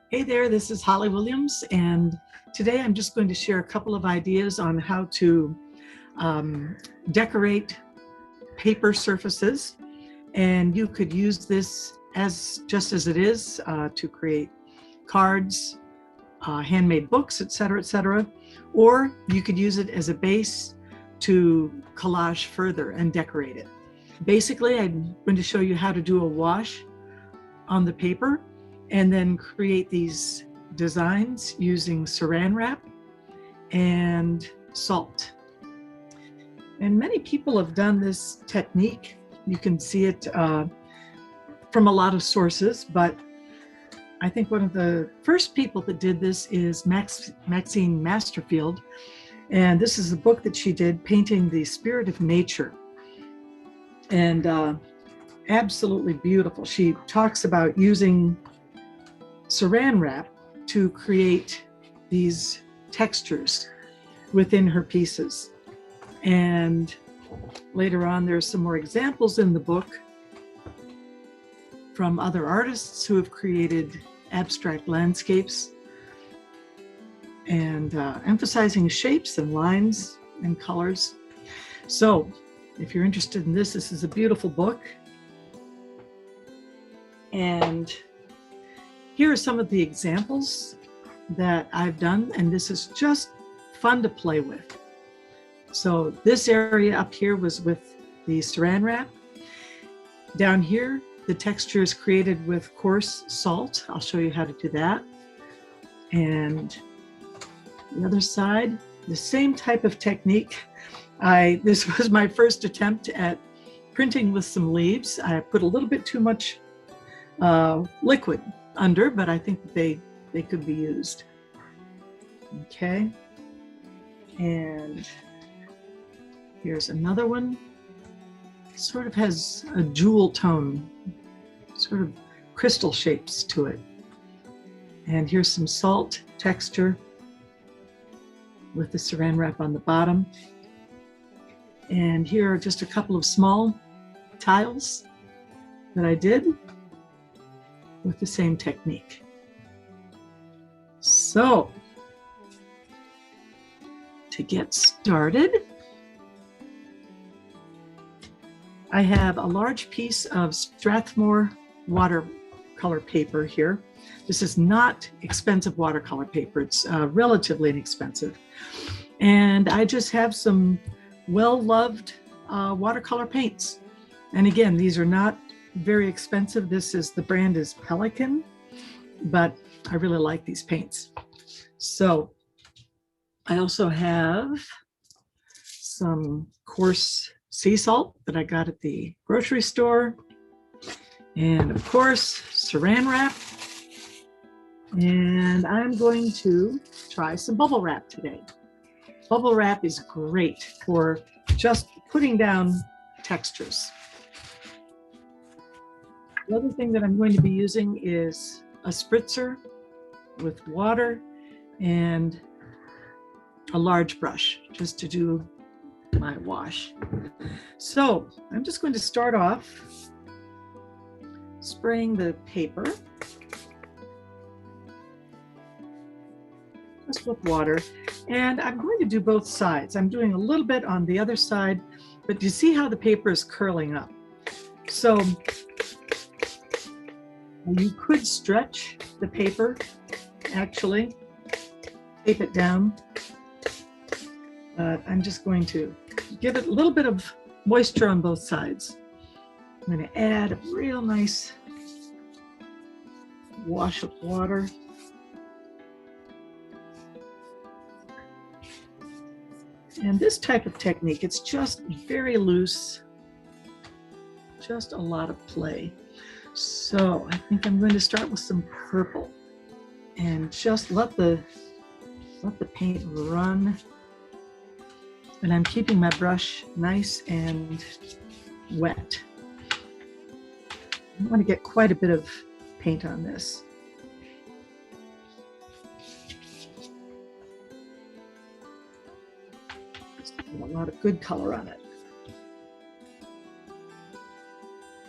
Hey there, this is Holly Williams, and today I'm just going to share a couple of ideas on how to decorate paper surfaces. And you could use this as just as it is to create cards, handmade books, etc., or you could use it as a base to collage further and decorate it. Basically, I'm going to show you how to do a wash on the paper and then create these designs using Saran wrap and salt. And many people have done this technique. You can see it from a lot of sources, but I think one of the first people that did this is Maxine Masterfield. And this is a book that she did, Painting the Spirit of Nature. And absolutely beautiful. She talks about using Saran wrap to create these textures within her pieces. And later on, there's some more examples in the book from other artists who have created abstract landscapes and emphasizing shapes and lines and colors. So if you're interested in this, this is a beautiful book. And here are some of the examples that I've done, and this is just fun to play with. So this area up here was with the Saran wrap. Down here, the texture is created with coarse salt. I'll show you how to do that. And the other side, the same type of technique. This was my first attempt at printing with some leaves. I put a little bit too much liquid under, but I think they could be used. Okay, and here's another one. Sort of has a jewel tone, sort of crystal shapes to it. And here's some salt texture with the Saran wrap on the bottom. And here are just a couple of small tiles that I did with the same technique. So, to get started, I have a large piece of Strathmore watercolor paper here. This is not expensive watercolor paper. It's relatively inexpensive. And I just have some well-loved watercolor paints. And again, these are not very expensive. The brand is Pelican, but I really like these paints. So I also have some coarse sea salt that I got at the grocery store. And of course, Saran wrap. And I'm going to try some bubble wrap today. Bubble wrap is great for just putting down textures. The other thing that I'm going to be using is a spritzer with water and a large brush just to do my wash. So I'm just going to start off spraying the paper just with water, and I'm going to do both sides. I'm doing a little bit on the other side, but you see how the paper is curling up. So you could stretch the paper, actually, tape it down. I'm just going to give it a little bit of moisture on both sides. I'm going to add a real nice wash of water. And this type of technique, it's just very loose, just a lot of play. So I think I'm going to start with some purple and just let the paint run. And I'm keeping my brush nice and wet. I want to get quite a bit of paint on this. A lot of good color on it.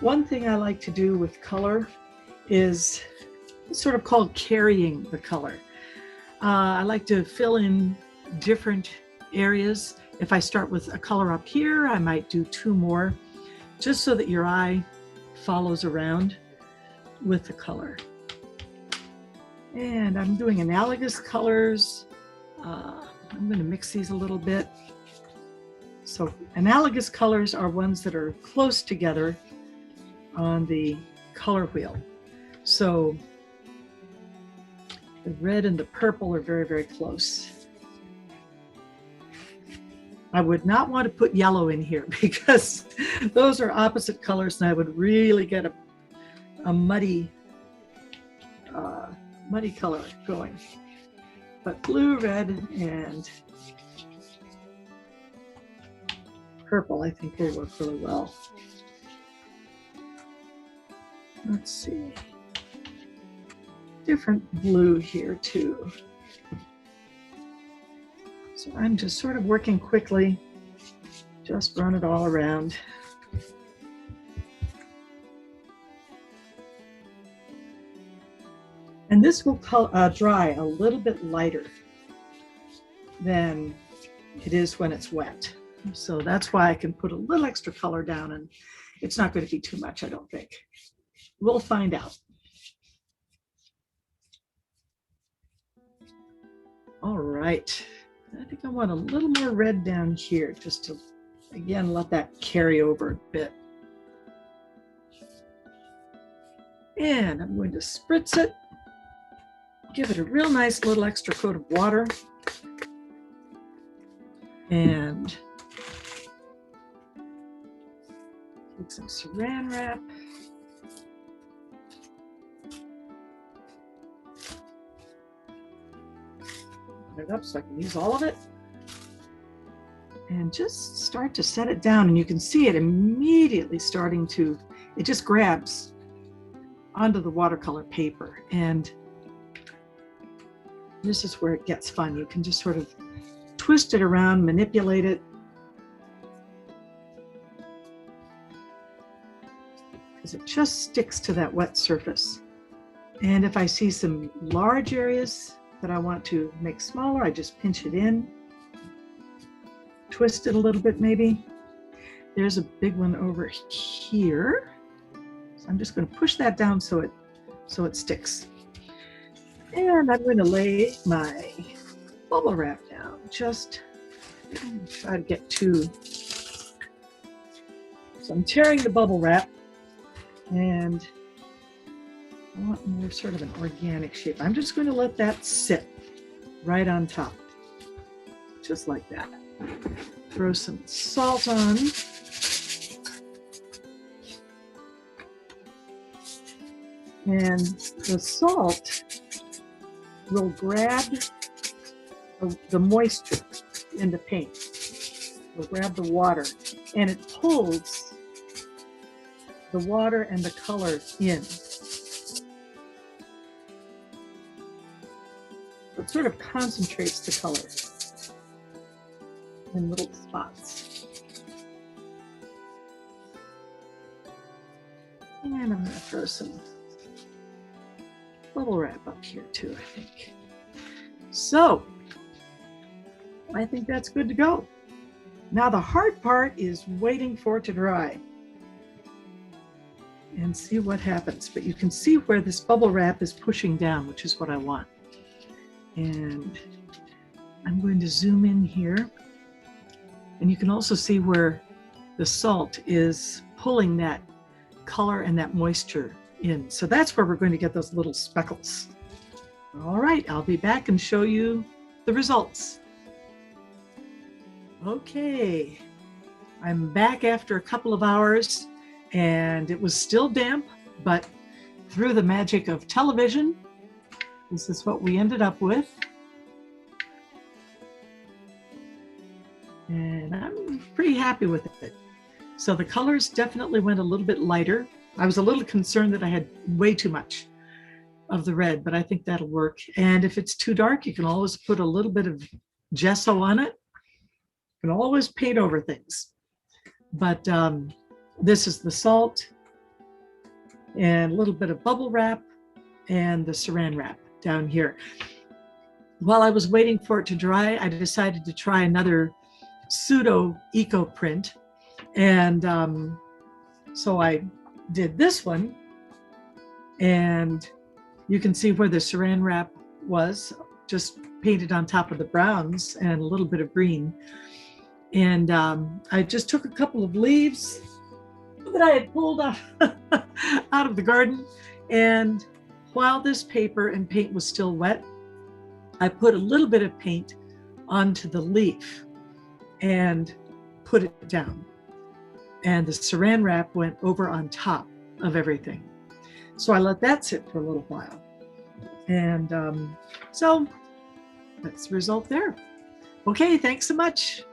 One thing I like to do with color is It's sort of called carrying the color. I like to fill in different areas. If I start with a color up here, I might do 2 more, just so that your eye follows around with the color. And I'm doing analogous colors. I'm going to mix these a little bit. So analogous colors are ones that are close together on the color wheel. So the red and the purple are very, very close. I would not want to put yellow in here because those are opposite colors and I would really get a muddy color going. But blue, red, and purple I think will work really well. Let's see. Different blue here too. So I'm just sort of working quickly, just run it all around. And this will dry a little bit lighter than it is when it's wet. So that's why I can put a little extra color down, and it's not going to be too much, I don't think. We'll find out. All right. I think I want a little more red down here just to, again, let that carry over a bit. And I'm going to spritz it, give it a real nice little extra coat of water, and take some Saran wrap. It up so I can use all of it, and just start to set it down, and you can see it immediately starting to, it just grabs onto the watercolor paper, and this is where it gets fun. You can just sort of twist it around, manipulate it, because it just sticks to that wet surface. And if I see some large areas that I want to make smaller, I just pinch it in, twist it a little bit maybe. There's a big one over here. So I'm just going to push that down so it sticks. And I'm going to lay my bubble wrap down. Just try to get two. So I'm tearing the bubble wrap, and I want more sort of an organic shape. I'm just going to let that sit right on top, just like that. Throw some salt on. And the salt will grab the moisture in the paint. Will grab the water, and it pulls the water and the color in. It sort of concentrates the color in little spots. And I'm going to throw some bubble wrap up here too, I think. So I think that's good to go. Now the hard part is waiting for it to dry and see what happens. But you can see where this bubble wrap is pushing down, which is what I want. And I'm going to zoom in here. And you can also see where the salt is pulling that color and that moisture in. So that's where we're going to get those little speckles. All right, I'll be back and show you the results. Okay, I'm back after a couple of hours, and it was still damp, but through the magic of television, this is what we ended up with. And I'm pretty happy with it. So the colors definitely went a little bit lighter. I was a little concerned that I had way too much of the red, but I think that'll work. And if it's too dark, you can always put a little bit of gesso on it. You can always paint over things. But this is the salt and a little bit of bubble wrap and the Saran wrap down here. While I was waiting for it to dry, I decided to try another pseudo eco print. And so I did this one, and you can see where the Saran wrap was, just painted on top of the browns and a little bit of green. And I just took a couple of leaves that I had pulled out of the garden. And while this paper and paint was still wet, I put a little bit of paint onto the leaf and put it down. And the Saran wrap went over on top of everything. So I let that sit for a little while. And so that's the result there. Okay, thanks so much.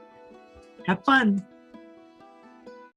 Have fun.